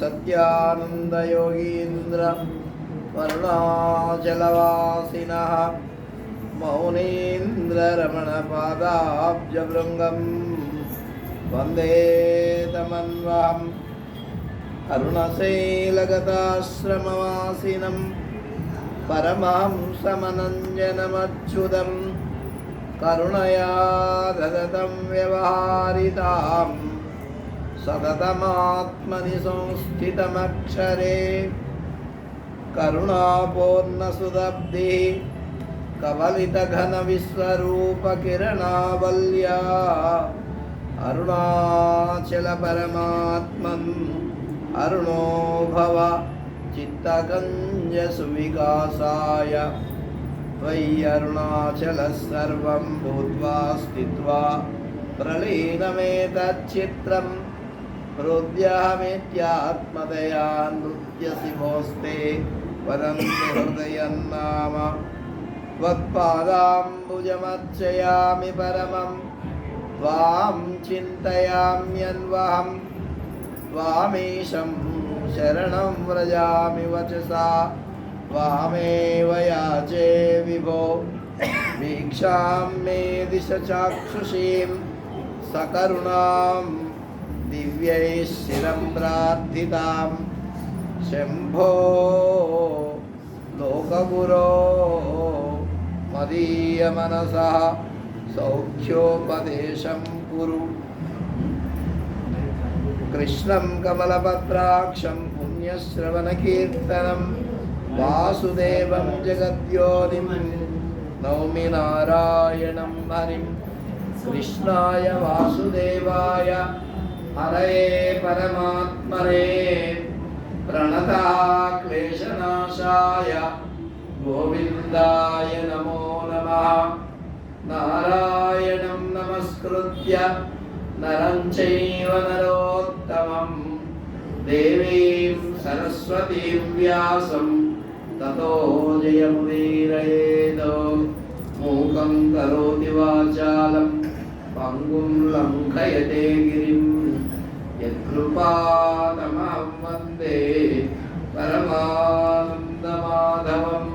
सत्यानन्दयोगीन्द्र अरुणाचलवासिनः मौनीन्द्ररमणपादाब्जभृङ्गं वन्दे तमन्वहम् अरुणशैलगताश्रमवासिनं परमहंसमनञ्जनमच्युतं करुणया ददतं व्यवहारितां सततमात्मनि संस्थितमक्षरे करुणापूर्णसुदब्धिः कवलितघनविश्वरूपकिरणावल्या अरुणाचलपरमात्मन् अरुणो भव चित्तगञ्जसुविकासाय त्वयि अरुणाचलः सर्वं भूत्वा स्थित्वा प्रलीनमेतच्चित्रं हृद्यहमित्यात्मतया नृत्यसि भोस्ते वदन्ति हृदयन्नाम त्वत्पादाम्बुजमर्चयामि परमं त्वां चिन्तयाम्यन्वहं त्वामीशं शरणं व्रजामि वचसा त्वामेव याचे विभो वीक्षां मे दिश चाक्षुषीं सकरुणां दिव्यैः शिरं प्रार्थितां शम्भो लोकगुरो मदीयमनसः सौख्योपदेशं कुरु। कृष्णं कमलपत्राक्षं पुण्यश्रवणकीर्तनं वासुदेवं जगद्योनिं नौमि नारायणं हरिं। कृष्णाय वासुदेवाय हरये परमात्मने प्रणतः क्लेशनाशाय गोविन्दाय नमो नमः। नारायणं नमस्कृत्य नरं चैव नरोत्तमं देवीं सरस्वतीं व्यासं ततो जयमुदीरयेत्। मूकं करोति वाचालं पङ्गुं लङ्घयते गिरिं यत्कृपातमहं वन्दे परमानन्दमाधवम्।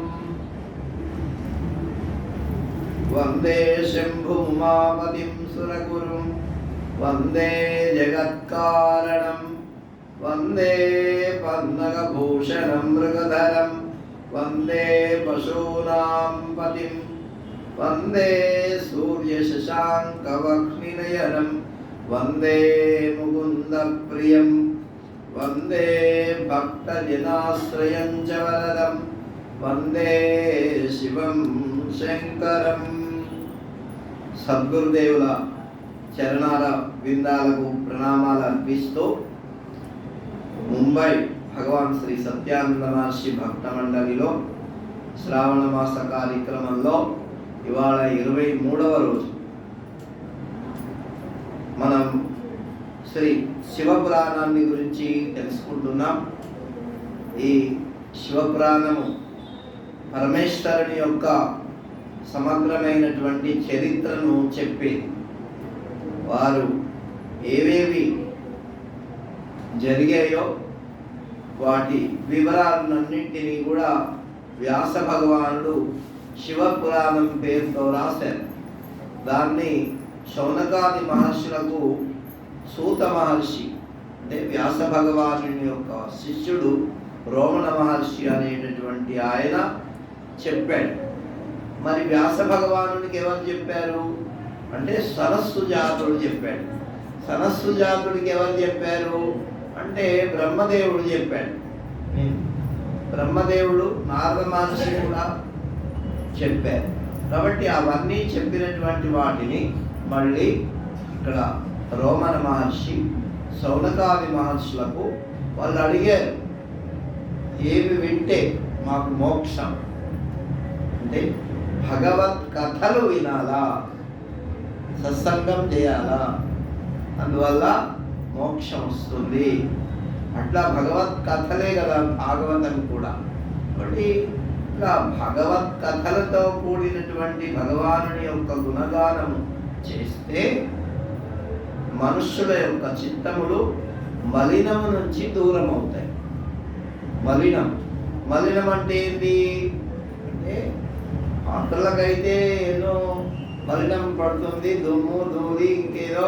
वन्दे शम्भुमापतिं सुरगुरुं वन्दे जगत्कारणं वन्दे पन्नगभूषणं मृगधरं वन्दे पशूनां पतिं वन्दे सूर्यशशाङ्कवह्निनयनं वन्दे मुकुन्दप्रियं वन्दे भक्तजनाश्रयं च वरदं वन्दे शिवं శంకరం। సద్గురుదేవుల చరణాల విందాలకు ప్రణామాలు అర్పిస్తూ ముంబై భగవాన్ శ్రీ సత్యానంద మహర్షి భక్త మండలిలో శ్రావణ మాస కార్యక్రమంలో ఇవాళ 23వ రోజు మనం శ్రీ శివపురాణాన్ని గురించి తెలుసుకుంటున్నాం. ఈ శివపురాణము పరమేశ్వరుని యొక్క సమగ్రమైనటువంటి చరిత్రను చెప్పి వారు ఏవేవి జరిగాయో వాటి వివరాలన్నింటినీ కూడా వ్యాస భగవానుడు శివపురాణం పేరుతో రాశారు. దాన్ని శౌనకాది మహర్షులకు సూత మహర్షి అంటే వ్యాస భగవానుని యొక్క శిష్యుడు రోమణ మహర్షి అనేటటువంటి ఆయన చెప్పాడు. మరి వ్యాస భగవానుడికి ఎవరు చెప్పారు అంటే సనస్సు జాతుడు చెప్పాడు. సనస్సు జాతుడికి ఎవరు చెప్పారు అంటే బ్రహ్మదేవుడు చెప్పాడు. బ్రహ్మదేవుడు నారద మహర్షి కూడా చెప్పారు. కాబట్టి అవన్నీ చెప్పినటువంటి వాటిని మళ్ళీ ఇక్కడ రోమణ మహర్షి శౌనకాది మహర్షులకు వాళ్ళు అడిగారు, ఏమి వింటే మాకు మోక్షం అంటే భగవత్ కథలు వినాలా, సత్సంగం చేయాలా, అందువల్ల మోక్షం వస్తుంది. అట్లా భగవత్ కథలే కదా భాగవతం కూడా. కాబట్టి ఇలా భగవత్ కథలతో కూడినటువంటి భగవానుని యొక్క గుణగానము చేస్తే మనుష్యుల యొక్క చిత్తములు మలినము నుంచి దూరం అవుతాయి. మలినం అంటే ఏంటి అంటే పాత్రలకైతే ఎన్నో మలినం పడుతుంది, దుమ్ము ధూళి ఇంకేదో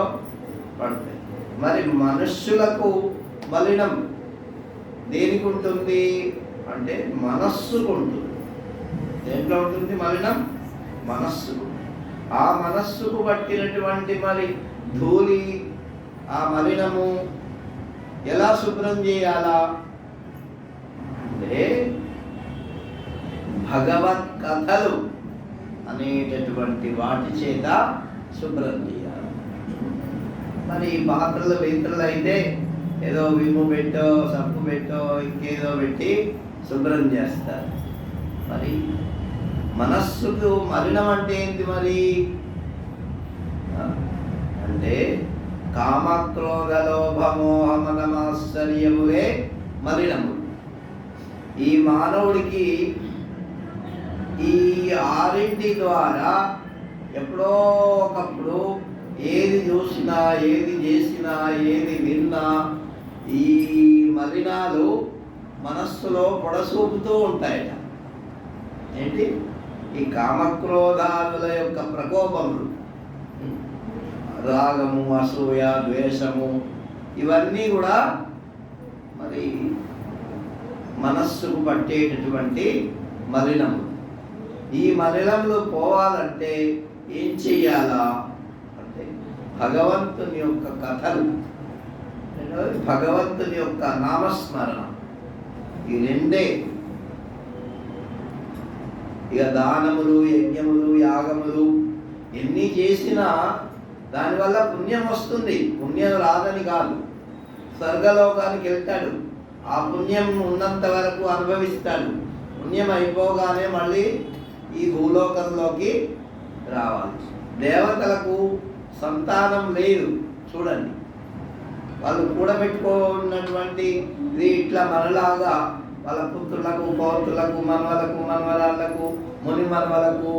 పడుతుంది. మరి మనుష్యులకు మలినం దేనికి ఉంటుంది అంటే మనస్సుకు ఉంటుంది. దేంట్లో ఉంటుంది మలినం? మనస్సుకు. ఆ మనస్సుకు పట్టినటువంటి మరి ధూళి, ఆ మలినము ఎలా శుభ్రం చేయాలా అంటే భగవత్ కథలు అనేటటువంటి వాటి చేత శుభ్రం చేయాలి. మరి పాత్రలు వేత్రలు అయితే ఏదో విమ్ము పెట్టో సబ్బు పెట్టో ఇంకేదో పెట్టి శుభ్రం చేస్తారు. మరి మనస్సుకు మలినం అంటే ఏంటి మరి అంటే కామక్రోధ లోభమోహమదమాశ్చర్యములే మలినములు. ఈ మానవుడికి ఈ ఆరింటి ద్వారా ఎప్పుడో ఒకప్పుడు ఏది చూసినా, ఏది చేసినా, ఏది విన్నా ఈ మలినాలు మనస్సులో పొడసూపుతూ ఉంటాయట. ఏంటి? ఈ కామక్రోధాదుల యొక్క ప్రకోపములు, రాగము, అసూయ, ద్వేషము, ఇవన్నీ కూడా మరి మనస్సుకు పట్టేటటువంటి మలినములు. ఈ మలినములు పోవాలంటే ఏం చెయ్యాలా అంటే భగవంతుని యొక్క కథలు, భగవంతుని యొక్క నామస్మరణ, ఈ రెండే. ఇక దానములు, యజ్ఞములు, యాగములు ఎన్ని చేసినా దానివల్ల పుణ్యం వస్తుంది. పుణ్యం రాదని కాదు, స్వర్గలోకానికి వెళ్తాడు, ఆ పుణ్యం ఉన్నంత వరకు అనుభవిస్తాడు. పుణ్యం అయిపోగానే మళ్ళీ ఈ భూలోకంలోకి రావాలి. దేవతలకు సంతానం లేదు చూడండి, వాళ్ళు కూడబెట్టుకున్నటువంటి ఇది ఇట్లా మనలాగా వాళ్ళ పుత్రులకు, పౌత్రులకు, మనవలకు, మనవరాళ్లకు, ముని మనవలకు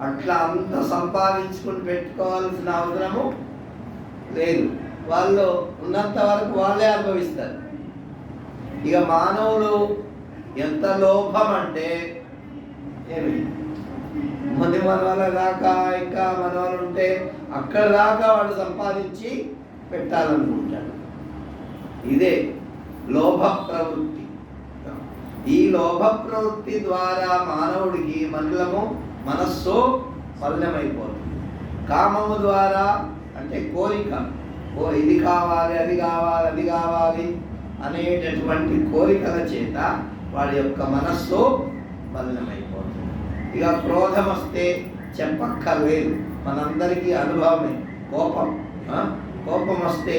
అట్లా అంత సంపాదించుకుని పెట్టుకోవాల్సిన అవసరము లేదు. వాళ్ళు ఉన్నంత వరకు వాళ్ళే అనుభవిస్తారు. ఇక మానవులు ఎంత లోభం అంటే ఏమి ముని మనవల దాకా ఇంకా మనవలు ఉంటే అక్కడ దాకా వాడు సంపాదించి పెట్టాలనుకుంటాడు. ఇదే లోభ ప్రవృత్తి. ఈ లోభ ప్రవృత్తి ద్వారా మానవుడికి మనస్సు మలినమైపోతుంది. కామము ద్వారా అంటే కోరిక, ఇది కావాలి, అది కావాలి, అది కావాలి అనేటటువంటి కోరికల చేత వాడి యొక్క మనస్సు మలినమైపోతుంది. ఇక క్రోధం వస్తే చెప్పక్కర్లేదు, మనందరికీ అనుభవమే. కోపం వస్తే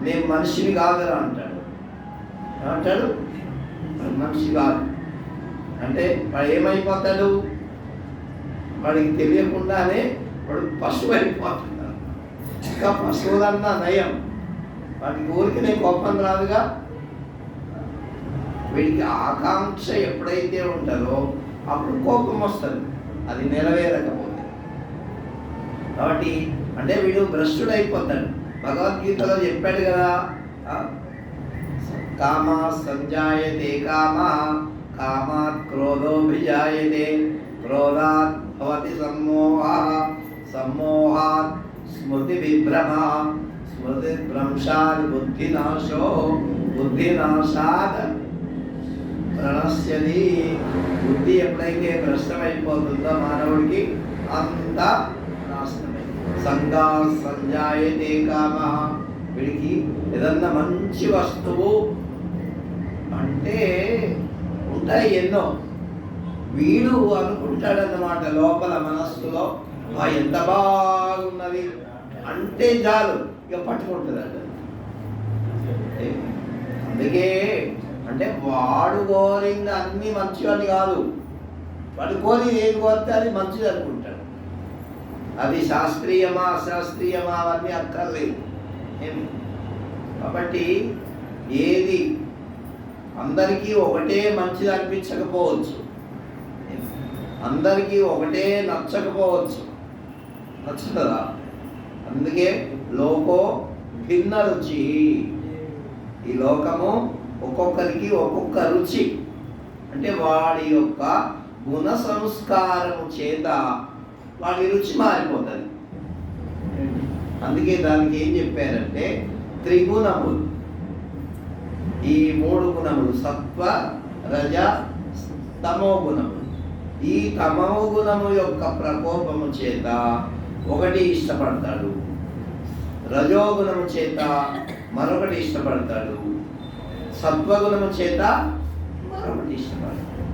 నేను మనిషిని కాదురా అంటాడు. ఏమంటాడు? మనిషి కాదు అంటే వాడు ఏమైపోతాడు? వాడికి తెలియకుండానే వాడు పశువు అయిపోతున్నాడు. ఇంకా పశువులన్నా నయం, వాటికి ఊరికినే కోపం రాదుగా. వీడికి ఆకాంక్ష ఎప్పుడైతే ఉంటుందో అప్పుడు కోపం వస్తుంది, అది నెరవేరకపోతే. కాబట్టి అంటే వీడు భ్రష్టుడు అయిపోతాడు. భగవద్గీతలో చెప్పాడు కదా, కామ సంజాయతే కామ, కామాత్ క్రోధోభిజాయతే, క్రోధాత్ భవతి సమ్మోహ, సమ్మోహాత్ స్మృతి విభ్రమ, స్మృతి భ్రంశాత్ బుద్ధినాశో, బుద్ధినాశాత్ ప్రణశ్యతి. బుద్ధి ఎప్పుడైతే భ్రష్టమైపోతుందో మానవుడికి అంతా నాశనమే. సంగా సంజాయతే కామ, వీడికి ఏదన్నా మంచి వస్తువు అంటే ఉంటాయి ఎన్నో, వీడు అనుకుంటాడన్నమాట లోపల మనస్సులో ఎంత బాగున్నది అంటే చాలు ఇక పట్టుకుంటుందంట. అందుకే అంటే వాడు కోరింది అన్ని మంచివని కాదు, వాడు కోరి ఏది కోరితే అది మంచిది అనుకుంటాడు. అది శాస్త్రీయమా అశాస్త్రీయమా అవన్నీ అక్కర్లేదు. కాబట్టి ఏది అందరికీ ఒకటే మంచిది అనిపించకపోవచ్చు, అందరికీ ఒకటే నచ్చకపోవచ్చు, నచ్చుతుందా? అందుకే లోకో భిన్న రుచి. ఈ లోకము ఒక్కొక్కరికి ఒక్కొక్క రుచి, అంటే వాడి యొక్క గుణ సంస్కారము చేత వాడి రుచి మారిపోతుంది. అందుకే దానికి ఏం చెప్పారంటే త్రిగుణములు. ఈ 3 గుణములు సత్వ రజ తమో గుణములు. ఈ తమో గుణము యొక్క ప్రకోపము చేత ఒకటి ఇష్టపడతాడు, రజోగుణము చేత మరొకటి ఇష్టపడతాడు, సత్వగుణము చేత మరొకటి ఇష్టపడతాడు.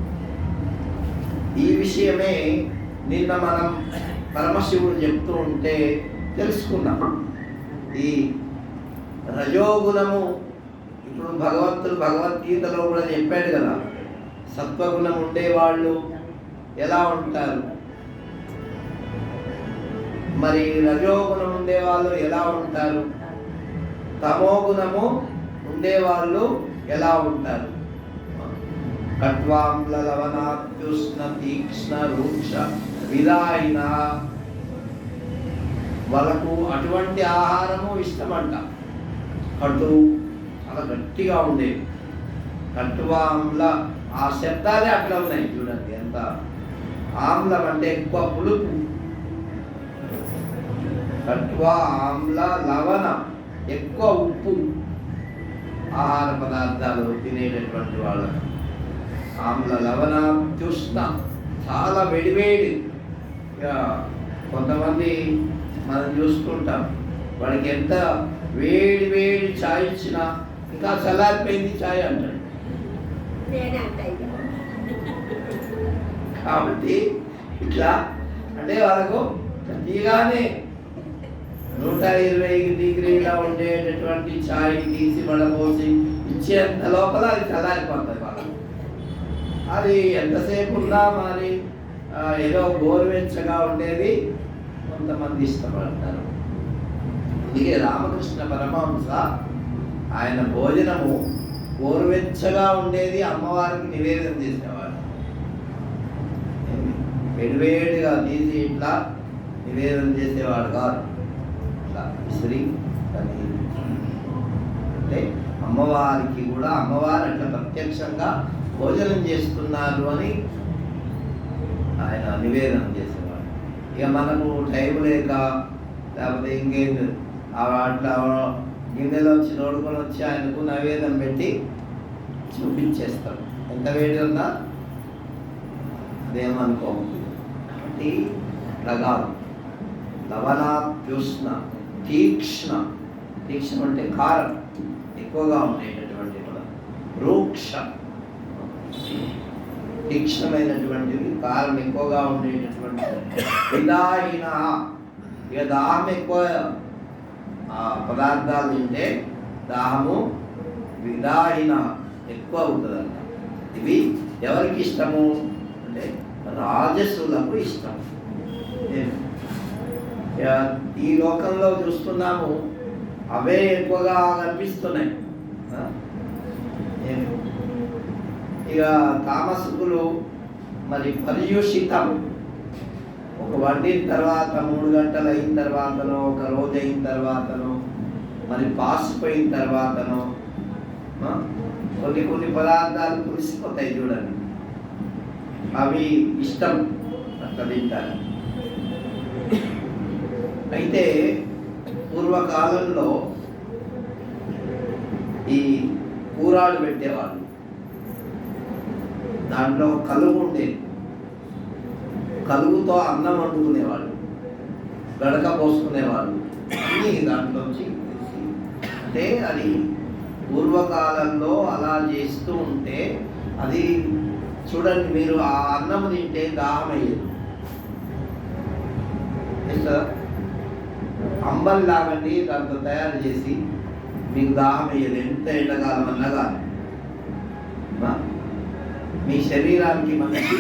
ఈ విషయమే నిన్న మనం పరమశివుడు చెప్తూ ఉంటే తెలుసుకున్నాం. ఈ రజోగుణము ఇప్పుడు భగవంతుడు భగవద్గీతలో కూడా చెప్పాడు కదా, సత్వగుణం ఉండేవాళ్ళు ఎలా ఉంటారు, మరి రజోగుణం ఉండేవాళ్ళు ఎలా ఉంటారు, తమోగుణము ఉండేవాళ్ళు ఎలా ఉంటారు. కట్వాంల లవణాత్యుష్ణ తీక్ష్ణ రూక్ష విదాయిన, వాళ్ళకు అటువంటి ఆహారము ఇష్టమంట. కటు చాలా గట్టిగా ఉండేవి, కట్వాంల ఆ శబ్దాలే అట్లా ఉన్నాయి చూడండి. ఎంత ఆమ్లం అంటే ఎక్కువ పులుపు, కట్వ ఆమ్ల లవణ ఎక్కువ ఉప్పు ఆహార పదార్థాలు తినేటటువంటి వాళ్ళకు. ఆమ్ల లవణ చూష్ణ చాలా వేడివేడి. ఇక కొంతమంది మనం చూసుకుంటాం, వాడికి ఎంత వేడి వేడి ఛాయ్ ఇచ్చినా ఇంకా చల్లారిపోయింది ఛాయ్ అంటాడు. కాబట్టి ఇట్లా అంటే వాళ్ళకు తీగానే 120 డిగ్రీలా ఉండేటటువంటి ఛాయ్ తీసి వడపోసి ఇచ్చేంత లోపల అది చల్లారిపోతుంది వాళ్ళకు. అది ఎంతసేపు ఉన్నా మరి ఏదో గోరువెచ్చగా ఉండేది కొంతమంది ఇష్టపడతారు. అందుకే రామకృష్ణ పరమహంస ఆయన భోజనము గోరువెచ్చగా ఉండేది అమ్మవారికి నివేదన చేసేవాడు. వేడివేడిగా తీసి ఇట్లా నివేదన చేసేవాడు కాదు, ఇట్లా విసిరి అంటే అమ్మవారికి కూడా అమ్మవారు అట్లా ప్రత్యక్షంగా భోజనం చేస్తున్నారు అని ఆయన నివేదన చేసేవాడు. ఇక మనకు టైం లేక లేకపోతే ఇంకేం అట్లా గిన్నెలో వచ్చి నోడుకొని వచ్చి ఆయనకు నైవేద్యం పెట్టి చూపించేస్తాడు. ఎంత వేడి ఉన్నా అదేమనుకోవచ్చు. కాబట్టి అట్లా కాదు. లవణాత్యుష్ణ తీక్ష్ణ, తీక్ష్ణం అంటే కారం ఎక్కువగా ఉండేటటువంటి రూక్ష, తీక్ష్ణమైనటువంటివి కారం ఎక్కువగా ఉండేటటువంటి విదాయిన. ఇక దాహం ఎక్కువ పదార్థాలు తింటే దాహము విదాయిన ఎక్కువ ఉంటుందంట. ఇవి ఎవరికి ఇష్టము అంటే రాజసులకు ఇష్టం. ఈ లోకంలో చూస్తున్నాము అవే ఎక్కువగా కనిపిస్తున్నాయి. ఇక తామసుకులు మరి పర్యూషితం, ఒక వండిన తర్వాత 3 గంటలు అయిన తర్వాతనో, ఒక రోజు అయిన తర్వాతనో, మరి పాసిపోయిన తర్వాతనో కొన్ని పదార్థాలు పులిసిపోతాయి చూడండి, అవి ఇష్టం, అట్లా తింటారు. అయితే పూర్వకాలంలో ఈ కూరాడు పెట్టేవాళ్ళు, దాంట్లో కలుగు ఉండేది, కలుగుతో అన్నం వండుకునేవాళ్ళు, గడక పోసుకునేవాళ్ళు, అన్నీ దాంట్లోంచి. అంటే అది పూర్వకాలంలో అలా చేస్తూ ఉంటే అది చూడండి, మీరు ఆ అన్నం తింటే దాహం అయ్యేది. అంబలి లాగండి దాంతో తయారు చేసి మీకు దాహం అయ్యేది, ఎంత ఎండకాలం అన్నా కాదు. మీ శరీరానికి మంచి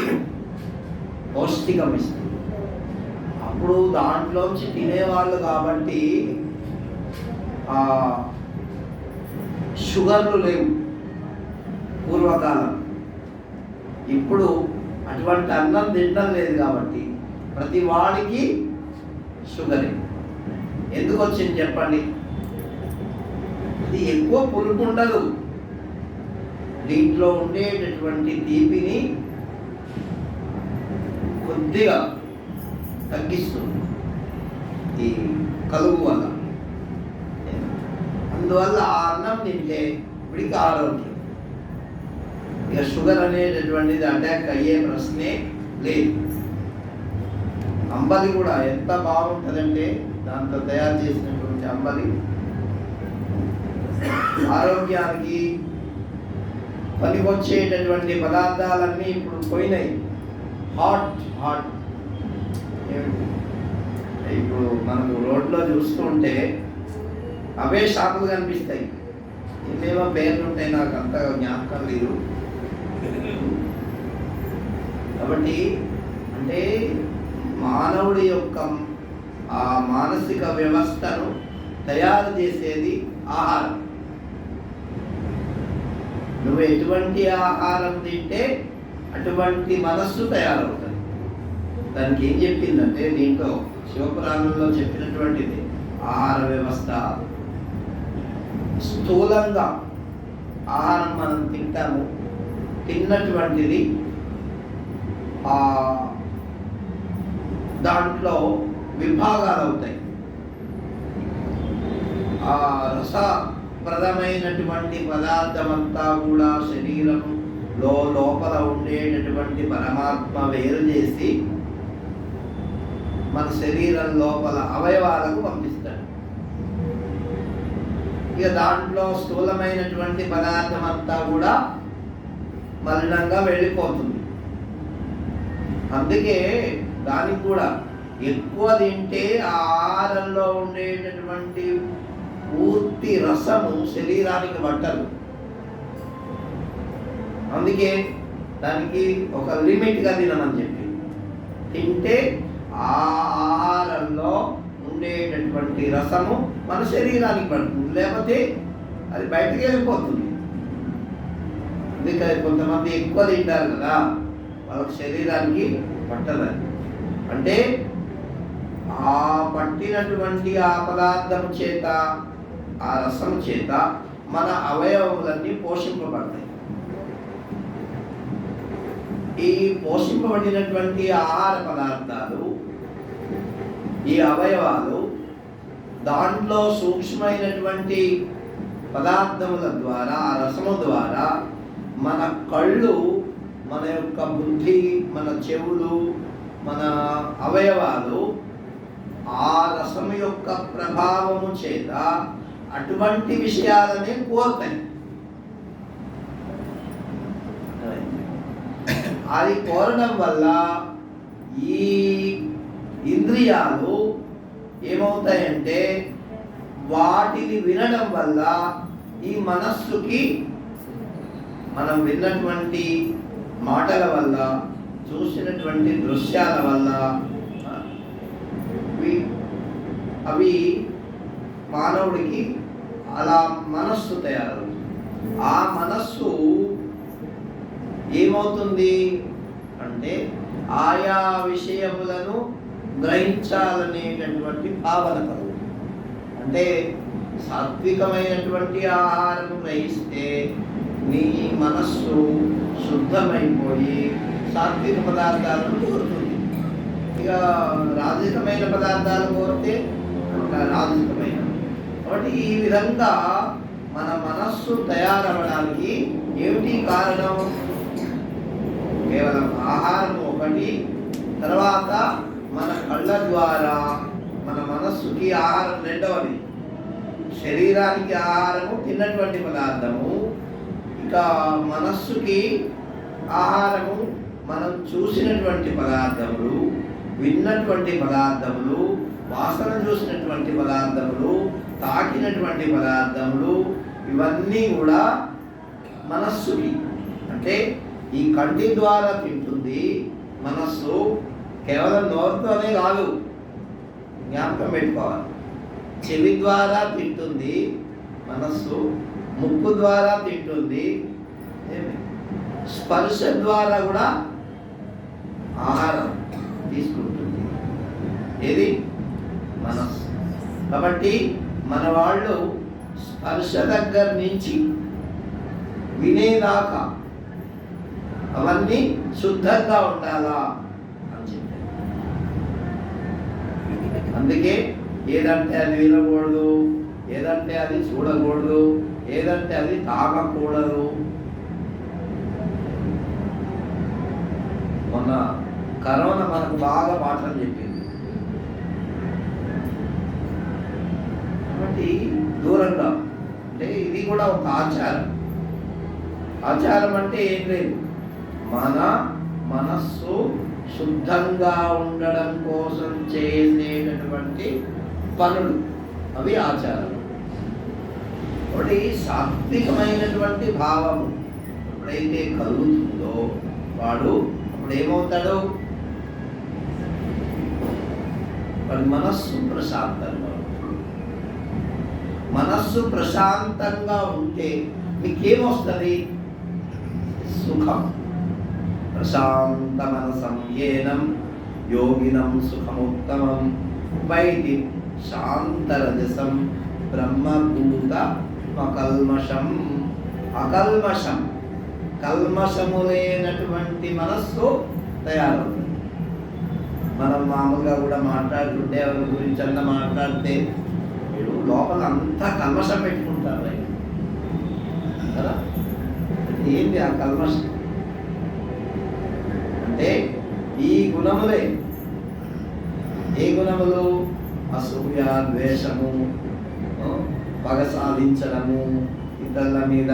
పౌష్టికం ఇస్తుంది. అప్పుడు దాంట్లోంచి తినేవాళ్ళు కాబట్టి షుగర్లు లేవు పూర్వకాలం. ఇప్పుడు అటువంటి అన్నం తినడం లేదు కాబట్టి ప్రతి వాడికి షుగరే. ఎందుకు వచ్చింది చెప్పండి? ఇది ఎక్కువ పులుపు ఉండదు, దీంట్లో ఉండేటటువంటి తీపిని కొద్దిగా తగ్గిస్తుంది ఈ కలుగు వల్ల. అందువల్ల ఆ అన్నం తింటే ఇప్పటికి ఆరోగ్యం. ఇక షుగర్ అనేటటువంటిది అటాక్ అయ్యే ప్రశ్నే లేదు. అంబలి కూడా ఎంత బాగుంటుందంటే దాంతో తయారు చేసినటువంటి అంబలి ఆరోగ్యానికి పనికొచ్చేటటువంటి పదార్థాలన్నీ ఇప్పుడు పోయినాయి. హాట్ ఇప్పుడు మనము రోడ్లో చూస్తూ ఉంటే అవే షాపులు కనిపిస్తాయి. ఇన్నేమో పేర్లు ఉంటాయి, నాకు అంతగా జ్ఞాపకం లేదు. కాబట్టి అంటే మానవుడి యొక్క ఆ మానసిక వ్యవస్థను తయారు చేసేది ఆహారం. నువ్వు ఎటువంటి ఆహారం తింటే అటువంటి మనస్సు తయారవుతుంది. దానికి ఏం చెప్పిందంటే దీంట్లో శివపురాణంలో చెప్పినటువంటిది ఆహార వ్యవస్థ. స్థూలంగా ఆహారం మనం తింటాము, తిన్నటువంటిది దాంట్లో విభాగాలు అవుతాయి. ఆ రసప్రదమైనటువంటి పదార్థమంతా కూడా శరీరంలో లోపల ఉండేటటువంటి పరమాత్మ వేరు చేసి మన శరీరం లోపల అవయవాలకు పంపిస్తాడు. ఇక దాంట్లో స్థూలమైనటువంటి పదార్థం అంతా కూడా మలినంగా వెళ్ళిపోతుంది. అందుకే దానికి కూడా ఎక్కువ తింటే ఆ ఆహారంలో ఉండేటటువంటి పూర్తి రసము శరీరానికి పట్టదు. అందుకే దానికి ఒక లిమిట్గా తినమని చెప్పి తింటే ఆ ఆహారంలో ఉండేటటువంటి రసము మన శరీరానికి పడుతుంది, లేకపోతే అది బయటకు వెళ్ళిపోతుంది. అందుకే కొంతమంది ఎక్కువ తింటారు కదా, వాళ్ళకి శరీరానికి పట్టదని. అంటే ఆ పట్టినటువంటి ఆ పదార్థం చేత, ఆ రసం చేత మన అవయవములన్నీ పోషింపబడతాయి. ఈ పోషింపబడినటువంటి ఆహార పదార్థాలు, ఈ అవయవాలు దాంట్లో సూక్ష్మమైనటువంటి పదార్థముల ద్వారా, ఆ రసము ద్వారా మన కళ్ళు, మన యొక్క బుద్ధి, మన చెవులు, మన అవయవాలు ఆ రసము యొక్క ప్రభావము చేత అటువంటి విషయాలనే కోరుతాయి. అది కోరడం వల్ల ఈ ఇంద్రియాలు ఏమవుతాయంటే వాటిని వినడం వల్ల ఈ మనస్సుకి మనం విన్నటువంటి మాటల వల్ల, చూసినటువంటి దృశ్యాల వల్ల అవి మానవుడికి అలా మనస్సు తయారవుతుంది. ఆ మనస్సు ఏమవుతుంది అంటే ఆయా విషయములను గ్రహించాలనేటటువంటి భావన కలుగుతుంది. అంటే సాత్వికమైనటువంటి ఆహారం గ్రహిస్తే నీ మనస్సు శుద్ధమైపోయి సాత్విక పదార్థాలను కోరుతుంది. ఇక రాజసికమైన పదార్థాలు కోరితే రాజసికమైన. కాబట్టి ఈ విధంగా మన మనస్సు తయారవడానికి ఏమిటి కారణం? కేవలం ఆహారం ఒకటి, తర్వాత మన కళ్ళ ద్వారా మన మనస్సుకి ఆహారం రెండవది. శరీరానికి ఆహారము తిన్నటువంటి పదార్థము, ఇక మనస్సుకి ఆహారము మనం చూసినటువంటి పదార్థములు, విన్నటువంటి పదార్థములు, వాసన చూసినటువంటి పదార్థములు, తాకినటువంటి పదార్థములు, ఇవన్నీ కూడా మనస్సుకి. అంటే ఈ కంటి ద్వారా తింటుంది మనస్సు, కేవలం నోరుతోనే కాదు, జ్ఞాపకం పెట్టుకోవాలి. చెవి ద్వారా తింటుంది మనస్సు, ముక్కు ద్వారా తింటుంది, స్పర్శ ద్వారా కూడా ఆహారం తీసుకుంటుంది. ఏది? మనస్సు. కాబట్టి మన వాళ్ళు స్పర్శ దగ్గర నుంచి వినేదాకా అవన్నీ శుద్ధంగా ఉండాలా అని చెప్పారు. అందుకే ఏదంటే అది వినకూడదు, ఏదంటే అది చూడకూడదు, ఏదంటే అది తాగకూడదు. మొన్న కరోనా మనకు బాగా పాఠం చెప్పింది. కాబట్టి దూరంగా అంటే ఇది కూడా ఒక ఆచారం. ఆచారం అంటే ఏం లేదు, మన మనస్సు శుద్ధంగా ఉండడం కోసం చేసేటటువంటి పనులు, అవి ఆచారాలు. ఒకటి సాత్వికమైనటువంటి భావము ఎప్పుడైతే కలుగుతుందో వాడు అప్పుడు ఏమవుతాడు, వాడి మనస్సు ప్రశాంతంగా ఉంటుంది. మనస్సు ప్రశాంతంగా ఉంటే మీకేమొస్తుంది? సుఖం. ప్రశాంత మనసం ఏనం యోగినం సుఖముత్తమం వైది శాంతరజసం బ్రహ్మభూత అకల్మషం. అకల్మషం, కల్మషము లేనటువంటి మనస్సు తయారవుతుంది. మనం మామూలుగా కూడా మాట్లాడుతుంటే ఎవరి గురించి అన్న మాట్లాడితే మీరు లోపల అంతా కల్మషం పెట్టుకుంటారు కదా. ఏంటి ఆ కల్మషం అంటే ఈ గుణములే. ఏ గుణములు? అసూయ, ద్వేషము, పగ సాధించడము, ఇతరుల మీద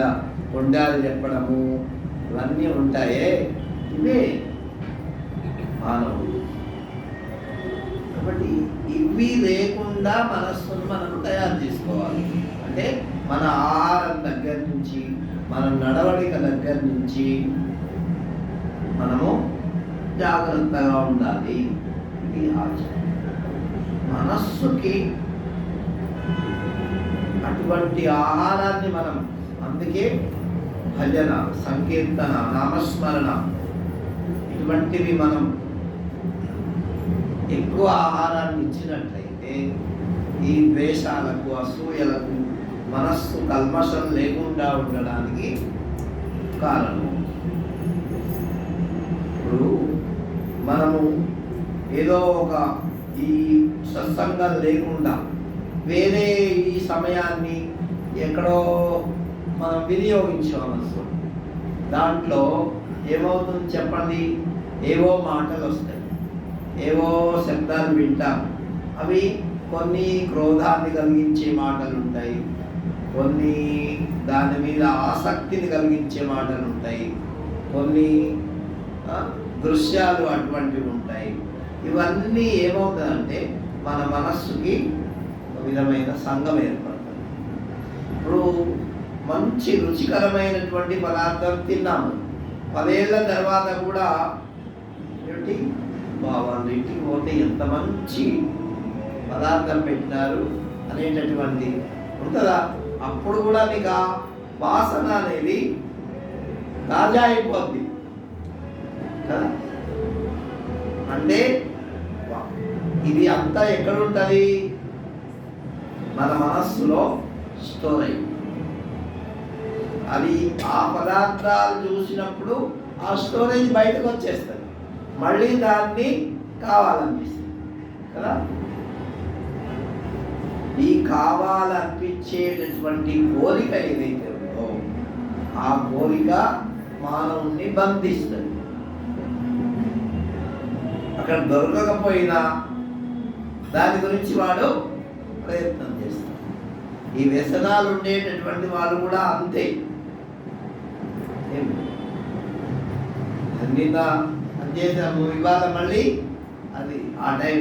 కొండాలు చెప్పడము, ఇవన్నీ ఉంటాయే, ఇవే మానవుడు. కాబట్టి ఇవి లేకుండా మనస్సును మనం తయారు చేసుకోవాలి. అంటే మన ఆహారం దగ్గర నుంచి, మన నడవడిక దగ్గర నుంచి మనము జాగ్రత్తగా ఉండాలి. ఇది ఆచారం. మనస్సుకి అటువంటి ఆహారాన్ని మనం, అందుకే భజన, సంకీర్తన, నామస్మరణ ఇటువంటివి మనం ఎక్కువ ఆహారాన్ని ఇచ్చినట్లయితే ఈ ద్వేషాలకు, అసూయలకు మనస్సు కల్మషం లేకుండా ఉండడానికి కారణం. ఇప్పుడు మనము ఏదో ఒక ఈ సత్సంగం లేకుండా వేరే ఈ సమయాన్ని ఎక్కడో మనం వినియోగించామనుకో, దాంట్లో ఏమవుతుంది చెప్పండి? ఏవో మాటలు వస్తాయి, ఏవో శబ్దాలు వింటాం. అవి కొన్ని క్రోధాన్ని కలిగించే మాటలు ఉంటాయి, కొన్ని దాని మీద ఆసక్తిని కలిగించే మాటలు ఉంటాయి, కొన్ని దృశ్యాలు అటువంటివి ఉంటాయి. ఇవన్నీ ఏమవుతుందంటే మన మనస్సుకి ఒక విధమైన సంఘం ఏర్పడుతుంది. ఇప్పుడు మంచి రుచికరమైనటువంటి పదార్థం తిన్నాము, 10 ఏళ్ళ తర్వాత కూడా ఏంటి వాళ్ళ ఇంటికి పోతే ఎంత మంచి పదార్థం పెట్టినారు అనేటటువంటి ఉంటుందా? అప్పుడు కూడా మీకు ఆ వాసన అనేది తాజా అయిపోద్ది కదా. అంటే ఇది అంతా ఎక్కడ ఉంటుంది? మన మనస్సులో స్టోర్ అయ్యి, అది ఆ పదార్థాలు చూసినప్పుడు ఆ స్టోరేజ్ బయటకు వచ్చేస్తుంది, మళ్ళీ దాన్ని కావాలనిపిస్తుంది కదా. ఈ కావాలనిపించేటటువంటి కోరిక ఏదైతే ఉందో ఆ కోరిక మానవుణ్ణి బంధిస్తుంది. అక్కడ దొరకకపోయినా దాని గురించి వాడు ప్రయత్నం చేస్తాడు. ఈ వ్యసనాలు ఉండేటటువంటి వాళ్ళు కూడా అంతే. నిన్న చేసాము, ఇవాళ మళ్ళీ అది ఆ టైం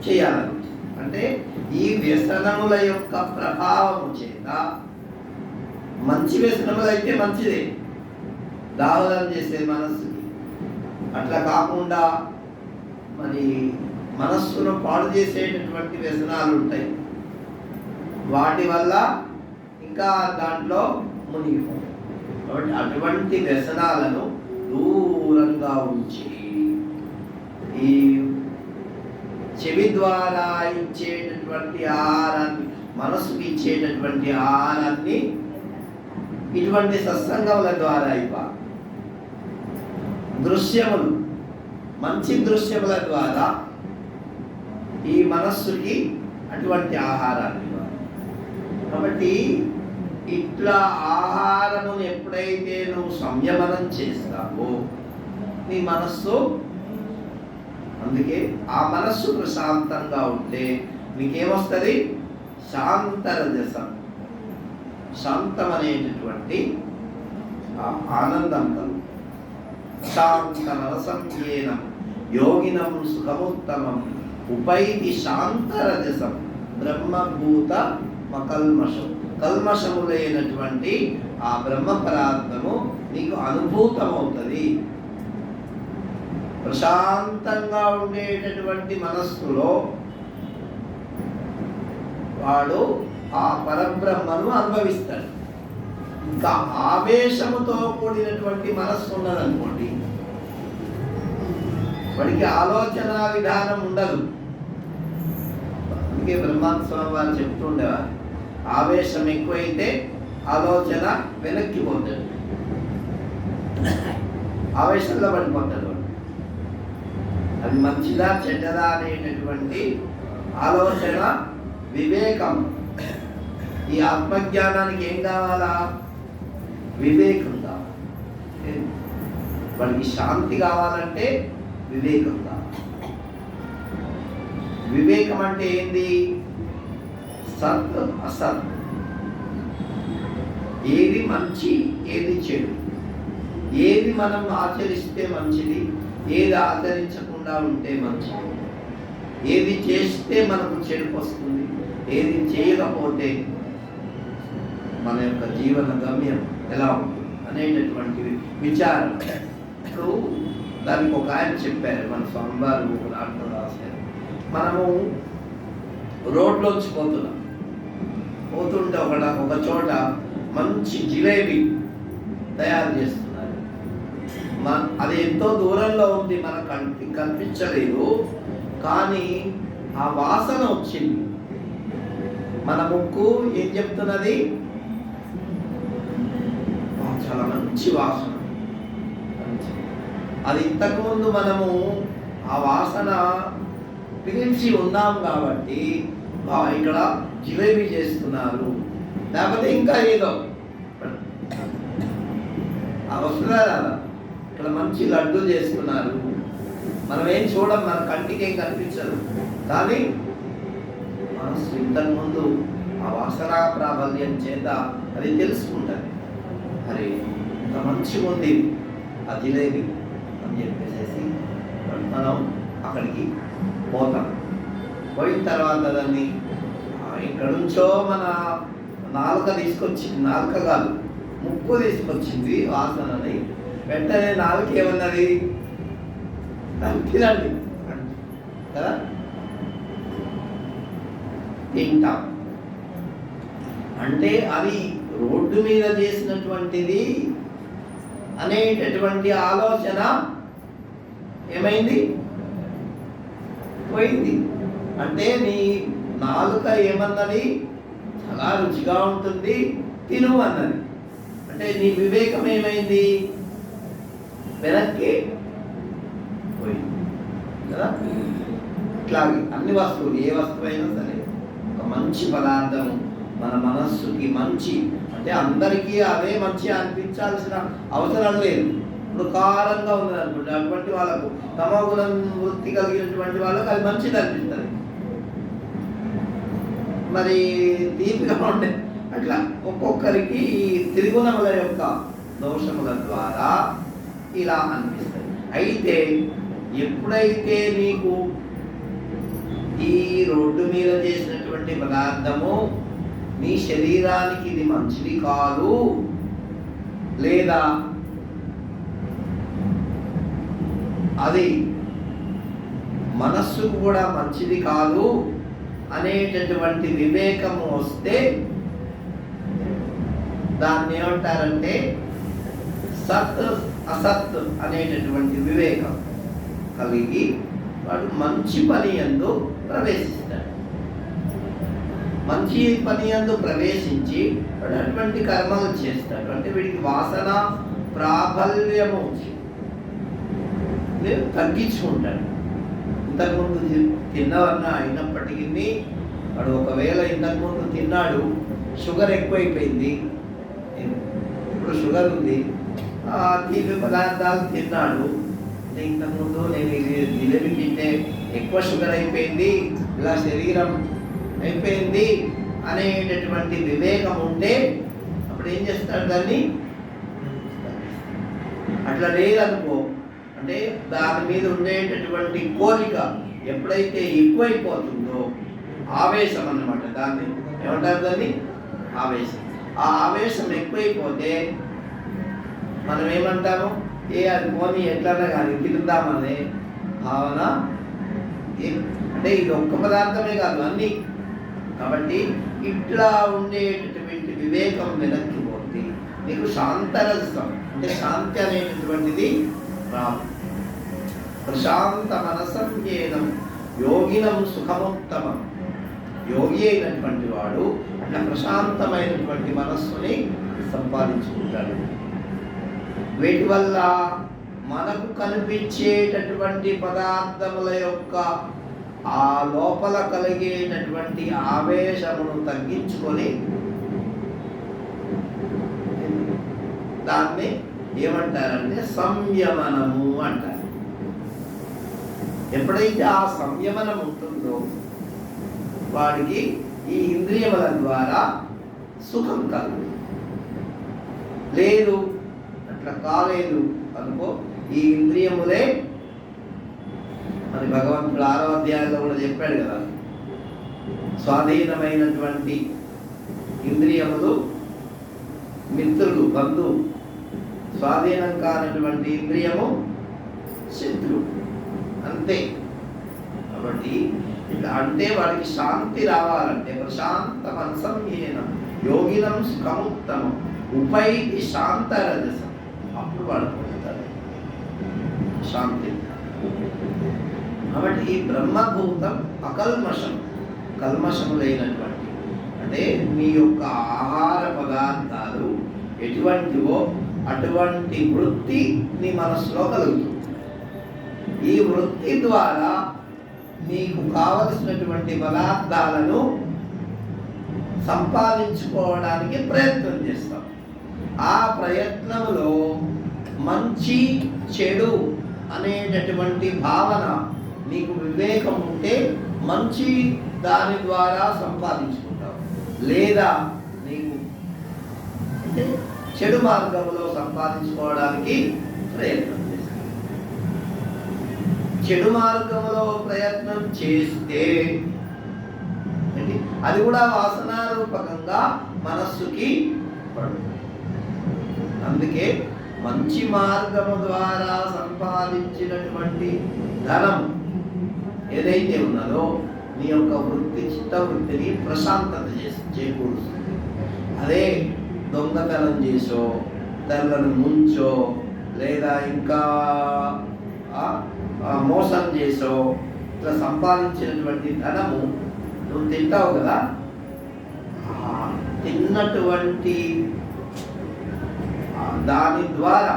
చేయాలని. అంటే ఈ వ్యసనముల యొక్క ప్రభావము చేత, మంచి వ్యసనములు అయితే మంచిదే, దావదం చేసే మనస్సుకి. అట్లా కాకుండా మరి మనస్సును పాడు చేసేటటువంటి వ్యసనాలు ఉంటాయి, వాటి వల్ల ఇంకా దాంట్లో మునిగిపోతాయి. కాబట్టి అటువంటి వ్యసనాలను దూరంగా ఉంచి ఈ చెవి ద్వారా ఇచ్చేటటువంటి ఆహారాన్ని మనసుకి ఇచ్చేటటువంటి ఆహారాన్ని ఇటువంటి సత్సంగముల ద్వారా దృశ్యములు, మంచి దృశ్యముల ద్వారా ఈ మనస్సుకి అటువంటి ఆహారాన్ని ఇవ్వాలి. కాబట్టి ఇట్లా ఆహారమును ఎప్పుడైతే నువ్వు సంయమనం చేస్తావో నీ మనస్సు, అందుకే ఆ మనస్సు ప్రశాంతంగా ఉంటే నీకేమొస్తుంది? శాంతరజసం, శాంతమనేటటువంటి ఆనందం కలుగు. శాంతరసం ఏనం యోగినం సుఖముత్తమం ఉపైతి శాంతరజసం బ్రహ్మభూత మకల్మషం. కల్మషము లేనటువంటి ఆ బ్రహ్మ పదార్థము నీకు అనుభూతమవుతుంది. ప్రశాంతంగా ఉండేటటువంటి మనస్సులో వాడు ఆ పరబ్రహ్మను అనుభవిస్తాడు. ఇంకా ఆవేశముతో కూడినటువంటి మనస్సు ఉన్నదనుకోండి, వాడికి ఆలోచన విధానం ఉండదు. అందుకే బ్రహ్మానంద స్వామి వారు చెప్తూ ఉండేవారు, ఆవేశం ఎక్కువైతే ఆలోచన వెనక్కి పోతాడు, ఆవేశంలో పడిపోతాడు. అది మంచిదా చెడ్డదా అనేటటువంటి ఆలోచన, వివేకం. ఈ ఆత్మజ్ఞానానికి ఏం కావాలా? వివేకం కావాలి. వాడికి శాంతి కావాలంటే వివేకం కావాలి. వివేకం అంటే ఏంది? సత్ అసత్, ఏది మంచి ఏది చెడు, ఏది మనం ఆచరిస్తే మంచిది, ఏది ఆచరించకుండా ఉంటే మంచిది, ఏది చేస్తే మనకు చెడుపు వస్తుంది, ఏది చేయకపోతే మన యొక్క జీవన గమ్యం ఎలా ఉంటుంది అనేటటువంటి విచారం. ఇప్పుడు దానికి ఒక ఆయన చెప్పారు, మన స్వామివారు ఒక దాంట్లో రాశారు. మనము రోడ్లోంచి పోతుంటే ఒక చోట మంచి జిలేబీ తయారు చేస్తున్నారు. అది ఎంతో దూరంలో ఉంది, మన కనిపించలేదు, కానీ ఆ వాసన వచ్చింది. మన ముక్కు ఏం చెప్తున్నది? చాలా మంచి వాసన. అది ఇంతకుముందు మనము ఆ వాసన పిలిచి ఉన్నాం కాబట్టి ఇక్కడ జిలేబీ చేస్తున్నారు, లేకపోతే ఇంకా ఏదో వస్తుందా రాదా, ఇక్కడ మంచి లడ్డు చేస్తున్నారు, మనం ఏం చూడం, మన కంటికి ఏం కనిపించదు, కానీ మనసు ఇంతకుముందు ఆ వాసనా ప్రాబల్యం చేత అది తెలుసుకుంటుంది. అరే ఇంత మంచిగా ఉంది ఆ జిలేబీ అని చెప్పేసి మనం అక్కడికి పోతాం. పోయిన తర్వాత దాన్ని ఇక్కడ నుంచో మన నాలుక తీసుకొచ్చింది, నాలుక కాదు ముక్కు తీసుకొచ్చింది వాసనని. వెంటనే నాలుక ఏమన్నది? తినండి కదా, తింటాం. అంటే అది రోడ్డు మీద చేసినటువంటిది అనేటటువంటి ఆలోచన ఏమైంది? పోయింది. అంటే నీ నాలుక ఏమన్నది? చాలా రుచిగా ఉంటుంది, తిను అన్నది. అంటే నీ వివేకం ఏమైంది? వెనక్కి పోయింది కదా. ఇట్లాగే అన్ని వస్తువులు, ఏ వస్తువైనా సరే, ఒక మంచి పదార్థం మన మనస్సుకి మంచి, అంటే అందరికీ అదే మంచి అనిపించాల్సిన అవసరం లేదు. ఇప్పుడు కారంగా ఉన్నది అనుకోండి, అటువంటి వాళ్ళకు, తమోగుణం వృత్తి కలిగినటువంటి వాళ్ళకు అది మంచిది అనిపిస్తుంది. మరి తీపిగా ఉండే అట్లా ఒక్కొక్కరికి త్రిగుణముల యొక్క దోషముల ద్వారా ఇలా అనిపిస్తుంది. అయితే ఎప్పుడైతే నీకు ఈ రోడ్డు మీద చేసినటువంటి పదార్థము నీ శరీరానికి ఇది మంచిది కాదు, లేదా అది మనస్సుకు కూడా మంచిది కాదు అనేటటువంటి వివేకము వస్తే దాన్ని ఏమంటారంటే సత్ అసత్ అనేటటువంటి వివేకం కలిగి వాడు మంచి పని యందు ప్రవేశిస్తాడు. మంచి పని యందు ప్రవేశించి వాడు అటువంటి కర్మలు చేస్తాడు. అంటే వీడికి వాసన ప్రాబల్యము తగ్గించుకుంటాడు. ఇంతకుముందు తిన్నవన్న అయినప్పటికీ వాడు ఒకవేళ ఇంతకుముందు తిన్నాడు, షుగర్ ఎక్కువైపోయింది, ఇప్పుడు షుగర్ ఉంది, తీపి పదార్థాలు తిన్నాడు, ఇంతకుముందు నేను ఇది జిలేబీ తింటే ఎక్కువ షుగర్ అయిపోయింది, ఇలా శరీరం అయిపోయింది అనేటటువంటి వివేకం ఉంటే అప్పుడు ఏం చేస్తాడు దాన్ని? అట్లా లేదనుకో, అంటే దాని మీద ఉండేటటువంటి కోరిక ఎప్పుడైతే ఎక్కువైపోతుందో, ఆవేశం అన్నమాట, దాన్ని ఏమంటారు? దాన్ని ఆవేశం. ఆ ఆవేశం ఎక్కువైపోతే మనం ఏమంటాము? అది పోనీ ఎట్లన్నా కానీ తిరుగుదామనే భావన. అంటే ఇది ఒక్క పదార్థమే కాదు, అన్నీ. కాబట్టి ఇట్లా ఉండేటటువంటి వివేకం వెనక్కి పోతే నీకు శాంతరసం, అంటే శాంతి అనేటటువంటిది రాదు. ప్రశాంత మనసం ఏనం యోగినం సుఖముత్తమం. యోగి అయినటువంటి వాడు అట్లా ప్రశాంతమైనటువంటి మనస్సుని సంపాదించుకుంటాడు. వీటి వల్ల మనకు కనిపించేటటువంటి పదార్థముల యొక్క ఆ లోపల కలిగేటటువంటి ఆవేశమును తగ్గించుకొని దాన్ని ఏమంటారంటే సంయమనము అంటారు. ఎప్పుడైతే ఆ సంయమనం ఉంటుందో వాడికి ఈ ఇంద్రియముల ద్వారా సుఖం కలుగు. లేదు, అట్లా కాలేదు అనుకో, ఈ ఇంద్రియములే మరి భగవంతుడు 6వ అధ్యాయంలో కూడా చెప్పాడు కదా, స్వాధీనమైనటువంటి ఇంద్రియములు మిత్రులు, బంధువు, స్వాధీనం కానటువంటి ఇంద్రియము శత్రువు, అంతే. కాబట్టి ఇట్లా అంటే వాడికి శాంతి రావాలంటే ప్రశాంత మనసం ఏనం యోగినం సుఖముత్తమం ఉపైతి శాంతరజసం, అప్పుడు వాడు పొందుతాడు శాంతి. కాబట్టి ఈ బ్రహ్మభూతం అకల్మషం, కల్మషము లేనటువంటి, అంటే మీ యొక్క ఆహార పదార్థాలు ఎటువంటివో అటువంటి వృత్తి నీ మనస్సులో కలుగుతుంది. ఈ వృత్తి ద్వారా నీకు కావలసినటువంటి పదార్థాలను సంపాదించుకోవడానికి ప్రయత్నం చేస్తాం. ఆ ప్రయత్నంలో మంచి చెడు అనేటటువంటి భావన నీకు వివేకం ఉంటే మంచి దాని ద్వారా సంపాదించుకుంటావు, లేదా నీకు అంటే చెడు మార్గంలో సంపాదించుకోవడానికి ప్రయత్నం చేస్తావు. చెడు మార్గంలో ప్రయత్నం చేస్తే అది కూడా వాసనారూపకంగా మనస్సుకి పడుతుంది. అందుకే మంచి మార్గము ద్వారా సంపాదించినటువంటి ధనం ఏదైతే ఉన్నదో నీ యొక్క వృత్తి, చిత్తవృత్తిని ప్రశాంతత చేకూరుస్తుంది. అదే దొంగతనం చేసో, తెల్లను ముంచో, లేదా ఇంకా మోసం చేసో ఇట్లా సంపాదించినటువంటి ధనము నువ్వు తింటావు కదా, తిన్నటువంటి దాని ద్వారా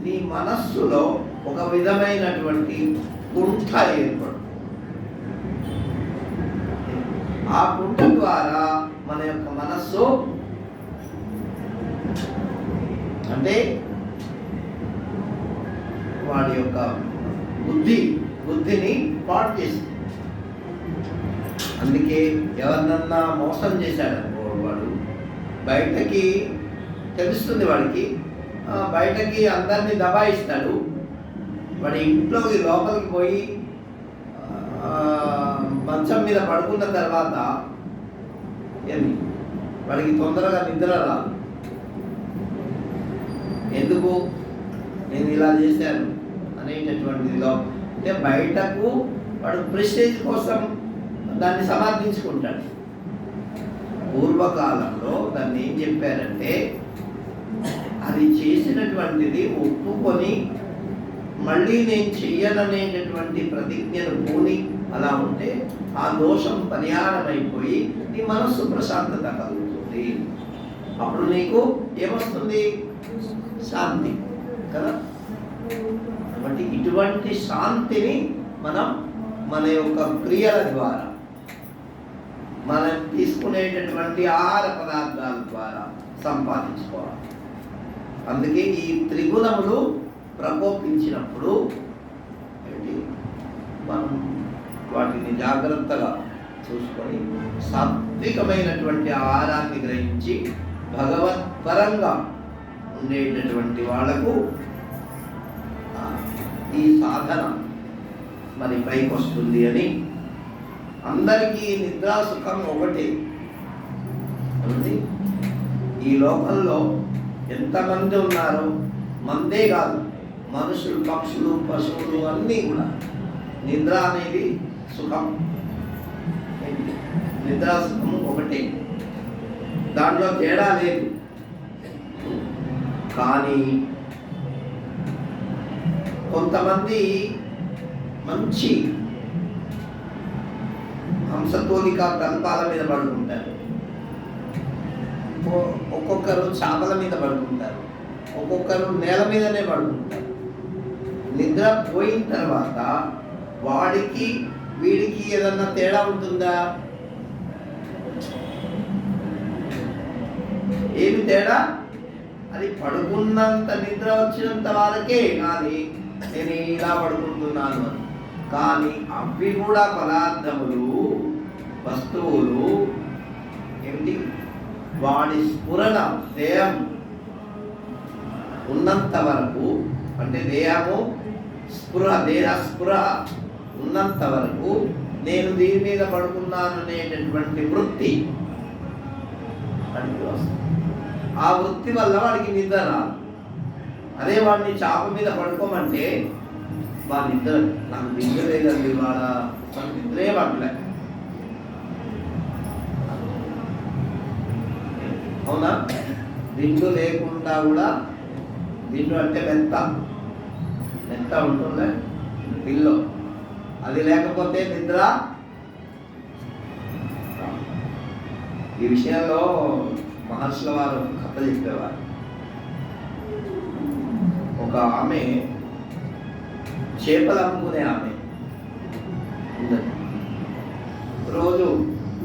నీ మనస్సులో ఒక విధమైనటువంటి కుంఠ ఏర్పడుతుంది. ఆ కుంఠ ద్వారా మన యొక్క మనస్సు అంటే వాడి యొక్క బుద్ధిని పాడు చేస్తుంది. అందుకే ఎవరినన్నా మోసం చేశాడనుకో, వాడు బయటకి తెలుస్తుంది, వాడికి బయటకి అందరినీ దబాయిస్తాడు. వాడి ఇంట్లోకి లోపలికి పోయి మంచం మీద పడుకున్న తర్వాత ఏమి వాడికి తొందరగా నిద్ర రాదు. ఎందుకు నేను ఇలా చేశాను అనేటటువంటిదిలో, అంటే బయటకు వాడు ప్రెస్టేజ్ కోసం దాన్ని సమర్థించుకుంటాడు. పూర్వకాలంలో దాన్ని ఏం చెప్పారంటే, అది చేసినటువంటిది ఒప్పుకొని మళ్ళీ నేను చెయ్యననేటటువంటి ప్రతిజ్ఞను పూని అలా ఉంటే ఆ దోషం పరిహారం అయిపోయి నీ మనస్సు ప్రశాంతత కలుగుతుంది. అప్పుడు నీకు ఏమొస్తుంది? శాంతి కదా. కాబట్టి ఇటువంటి శాంతిని మనం మన యొక్క క్రియల ద్వారా, మనం తీసుకునేటటువంటి ఆహార పదార్థాల ద్వారా సంపాదించుకోవాలి. అందుకే ఈ త్రిగుణములు ప్రకోపించినప్పుడు ఏంటి, మనం వాటిని జాగ్రత్తగా చూసుకొని సాత్వికమైనటువంటి ఆహారాన్ని గ్రహించి భగవత్పరంగా ఉండేటటువంటి వాళ్లకు ఈ సాధన మరి పైకి వస్తుంది అని. అందరికీ నిద్రా సుఖం ఒకటే. ఈ లోకంలో ఎంతమంది ఉన్నారో, మందే కాదు, మనుషులు, పక్షులు, పశువులు అన్నీ కూడా నిద్ర అనేది సుఖం. నిద్రా సుఖం ఒకటే, దాంట్లో తేడా లేదు. కానీ కొంతమంది మంచి హంసతోలిక కల్పాల మీద పడుకుంటారు, ఒక్కొక్కరు చాపల మీద పడుకుంటారు, ఒక్కొక్కరు నేల మీదనే పడుకుంటారు. నిద్ర పోయిన తర్వాత వాడికి వీడికి ఏదన్నా తేడా ఉంటుందా? ఏమి తేడా? అది పడుకున్నంత నిద్ర వచ్చినంత వాళ్ళకే కానీ నేను ఇలా పడుకుంటున్నాను అని. కానీ అవి కూడా పదార్థములు, వస్తువులు ఏమిటి, వాడి స్ఫురణ దేహం ఉన్నంత వరకు, అంటే దేహము దేహ స్పృహ ఉన్నంత వరకు నేను దీని మీద పడుకున్నాను అనేటటువంటి వృత్తి వాడికి వస్తుంది. ఆ వృత్తి వల్ల వాడికి నిద్ర రాదు. అదే వాడిని చాప మీద పడుకోమంటే వాడి నిద్ర, నాకు నిద్ర లేదండి, వాడ నిద్రే పడలే, అవునా? దిండు లేకుండా కూడా, దిండు అంటే మెత్త ఉంటుందే పిల్లో, అది లేకపోతే నిద్ర. ఈ విషయంలో మహర్షుల వారు కథ చెప్పేవారు. ఒక ఆమె చేపలు అమ్ముకునే ఆమె ఉందండి. రోజు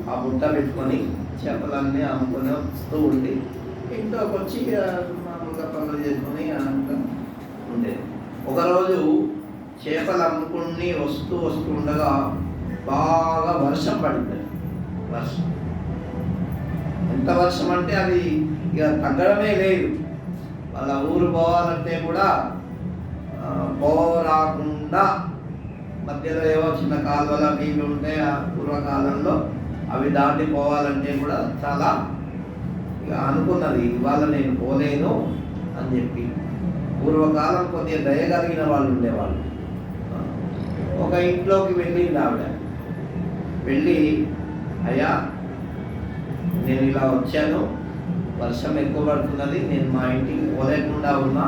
ఆ బుట్ట పెట్టుకొని చేపలన్నీ అమ్ముకొని వస్తూ ఉండి ఇంట్లోకి వచ్చి మామూలుగా పనులు చేసుకొని ఉండేది. ఒకరోజు చేపలు అమ్ముకుని వస్తూ ఉండగా బాగా వర్షం పడింది. వర్షం, ఎంత వర్షం అంటే అది ఇక తగ్గడమే లేదు. వాళ్ళ ఊరు పోవాలంటే కూడా పోరాకుండా మధ్యలో ఏవో చిన్న కాలువల నీళ్ళు ఉంటాయి ఆ పూర్వకాలంలో, అవి దాటి పోవాలంటే కూడా చాలా ఇక అనుకున్నది, ఇవాళ నేను పోలేను అని చెప్పి. పూర్వకాలం కొద్దిగా దయగలిగిన వాళ్ళు ఉండేవాళ్ళు. ఒక ఇంట్లోకి వెళ్ళింది ఆవిడ. వెళ్ళి, అయ్యా నేను ఇలా వచ్చాను, వర్షం ఎక్కువ పడుతున్నది, నేను మా ఇంటికి పోలేకుండా ఉన్నా,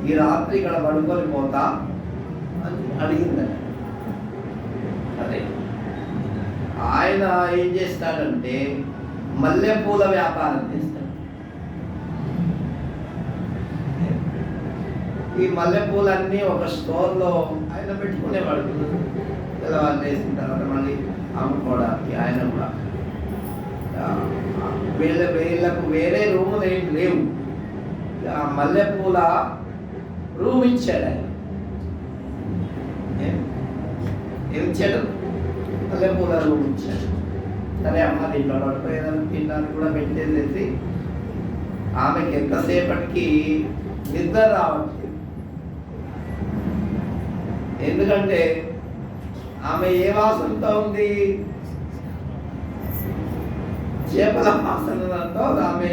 ఈ రాత్రి ఇక్కడ పడుకొని పోతా అని అడిగిందని. అదే ఆయన ఏం చేస్తాడంటే మల్లెపూల వ్యాపారం చేస్తాడు. ఈ మల్లెపూలన్నీ ఒక స్టోర్లో ఆయన పెట్టుకునేవాడు. తెల్లవారు వేసిన తర్వాత మళ్ళీ అమ్ముకోవడానికి ఆయన కూడా. వీళ్ళకు వేరే రూములు ఏం లేవు. ఆ మల్లెపూల రూమ్ ఇచ్చాడు ఆయన. ఏం ఇచ్చాడు? మల్లెపూల రూమ్ ఇచ్చాడు. సరే అమ్మ దీంట్లో పడిపోయేదని తినడానికి కూడా పెట్టేసేసి ఆమెకి ఎంతసేపటికి నిద్ర రావట్లేదు. ఎందుకంటే ఆమె ఏ వాసనతో ఉంది? చేపల వాసనతో ఆమె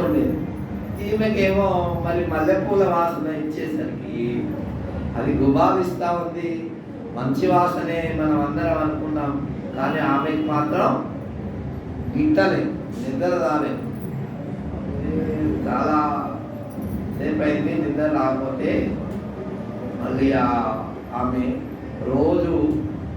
ఉండేది. ఈమెకేమో మరి మల్లెపూల వాసన ఇచ్చేసరికి అది గుబావిస్తూ ఉంది. మంచి వాసనే మనం అందరం అనుకున్నాం, కానీ ఆమెకి మాత్రం గిట్టలేదు, నిద్ర రాలేదు. చాలా సేపు అయింది నిద్ర రాకపోతే మళ్ళీ ఆమె రోజు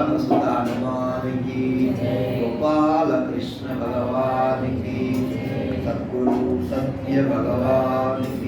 పవన సుత హనుమానికి, గోపాల కృష్ణ భగవానికి, సద్గురు సత్య భగవానికి.